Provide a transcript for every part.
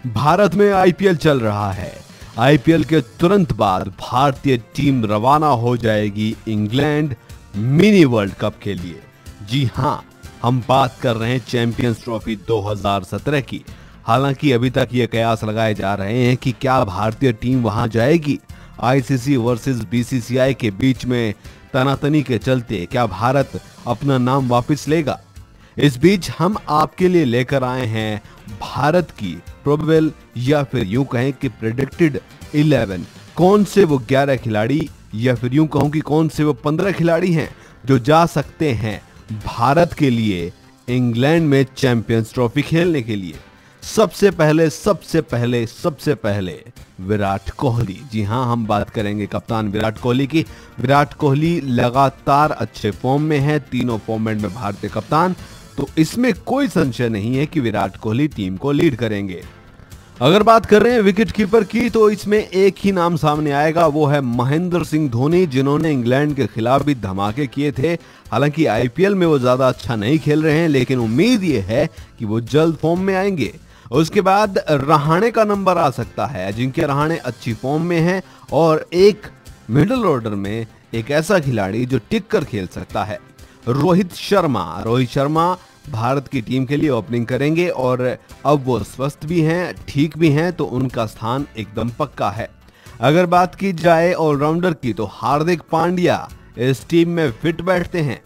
भारत में आईपीएल चल रहा है। आईपीएल के तुरंत बाद भारतीय टीम रवाना हो जाएगी इंग्लैंड मिनी वर्ल्ड कप के लिए। जी हां, हम बात कर रहे हैं चैंपियंस ट्रॉफी 2017 की। हालांकि अभी तक ये कयास लगाए जा रहे हैं कि क्या भारतीय टीम वहां जाएगी। आईसीसी वर्सेस बीसीसीआई के बीच में तनातनी के चलते क्या भारत अपना नाम वापस लेगा। इस बीच हम आपके लिए लेकर आए हैं भारत की प्रोबेबल या फिर यूं कहें कि प्रेडिक्टेड 11। कौन से वो 11 खिलाड़ी या फिर यूं कहूं कि कौन से वो 15 खिलाड़ी हैं जो जा सकते हैं भारत के लिए इंग्लैंड में चैंपियंस ट्रॉफी खेलने के लिए। सबसे पहले विराट कोहली। जी हां, हम बात करेंगे कप्तान विराट कोहली की। विराट कोहली लगातार अच्छे फॉर्म में है, तीनों फॉर्मेट में भारतीय कप्तान, तो इसमें कोई संशय नहीं है कि विराट कोहली टीम को लीड करेंगे। अगर बात कर रहे हैं विकेट कीपर की, तो इसमें एक ही नाम सामने आएगा, वो है महेंद्र सिंह धोनी, जिन्होंने इंग्लैंड के खिलाफ भी धमाके किए थे। हालांकि आईपीएल में वो ज्यादा अच्छा नहीं खेल रहे हैं, लेकिन उम्मीद ये है कि वो जल्द फॉर्म में आएंगे। उसके बाद रहाणे का नंबर आ सकता है। अजिंक्य रहाणे अच्छी फॉर्म में है और एक मिडिल ऑर्डर में एक ऐसा खिलाड़ी जो टिक कर खेल सकता है, रोहित शर्मा भारत की टीम के लिए ओपनिंग करेंगे और अब वो स्वस्थ भी हैं, ठीक भी हैं, तो उनका स्थान एकदम पक्का है। अगर बात की जाए ऑलराउंडर की, तो हार्दिक पांड्या इस टीम में फिट बैठते हैं।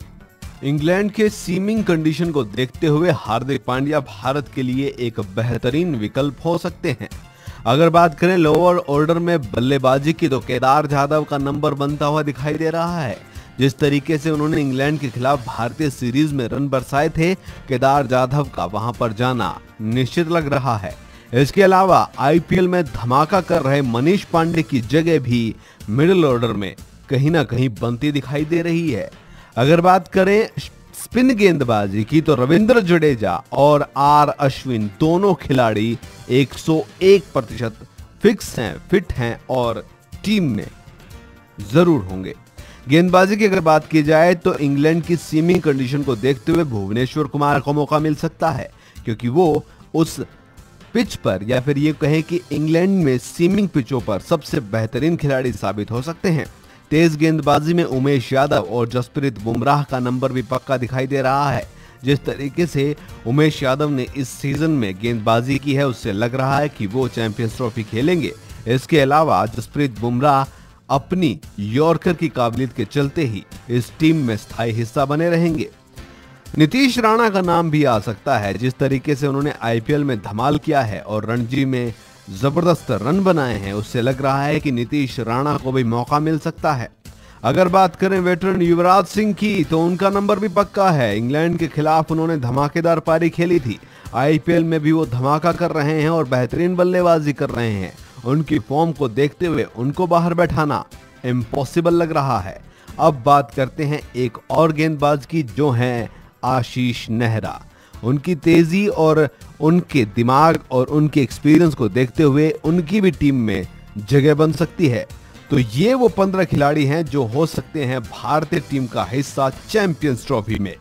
इंग्लैंड के सीमिंग कंडीशन को देखते हुए हार्दिक पांड्या भारत के लिए एक बेहतरीन विकल्प हो सकते हैं। अगर बात करें लोअर ऑर्डर में बल्लेबाजी की, तो केदार जाधव का नंबर बनता हुआ दिखाई दे रहा है। जिस तरीके से उन्होंने इंग्लैंड के खिलाफ भारतीय सीरीज में रन बरसाए थे, केदार जाधव का वहां पर जाना निश्चित लग रहा है। इसके अलावा आईपीएल में धमाका कर रहे मनीष पांडे की जगह भी मिडिल ऑर्डर में कहीं ना कहीं बनती दिखाई दे रही है। अगर बात करें स्पिन गेंदबाजी की, तो रविंद्र जडेजा और आर अश्विन दोनों खिलाड़ी 101% फिक्स हैं, फिट हैं और टीम में जरूर होंगे। गेंदबाजी की अगर बात की जाए, तो इंग्लैंड की सीमिंग कंडीशन को देखते हुए भुवनेश्वर कुमार को मौका मिल सकता है, क्योंकि वो उस पिच पर या फिर ये कहें कि इंग्लैंड में सीमिंग पिचों पर सबसे बेहतरीन खिलाड़ी साबित हो सकते हैं। तेज गेंदबाजी में उमेश यादव और जसप्रीत बुमराह का नंबर भी पक्का दिखाई दे रहा है। जिस तरीके से उमेश यादव ने इस सीजन में गेंदबाजी की है, उससे लग रहा है कि वो चैंपियंस ट्रॉफी खेलेंगे। इसके अलावा जसप्रीत बुमराह अपनी यॉर्कर की काबिलियत के चलते ही इस टीम में स्थायी हिस्सा बने रहेंगे। नीतीश राणा का नाम भी आ सकता है। जिस तरीके से उन्होंने आईपीएल में धमाल किया है और रणजी में जबरदस्त रन बनाए हैं, उससे लग रहा है कि नीतीश राणा को भी मौका मिल सकता है। अगर बात करें वेटरन युवराज सिंह की, तो उनका नंबर भी पक्का है। इंग्लैंड के खिलाफ उन्होंने धमाकेदार पारी खेली थी, आईपीएल में भी वो धमाका कर रहे हैं और बेहतरीन बल्लेबाजी कर रहे हैं। उनकी फॉर्म को देखते हुए उनको बाहर बैठाना इम्पॉसिबल लग रहा है। अब बात करते हैं एक और गेंदबाज की, जो हैं आशीष नेहरा। उनकी तेजी और उनके दिमाग और उनके एक्सपीरियंस को देखते हुए उनकी भी टीम में जगह बन सकती है। तो ये वो 15 खिलाड़ी हैं जो हो सकते हैं भारतीय टीम का हिस्सा चैंपियंस ट्रॉफी में।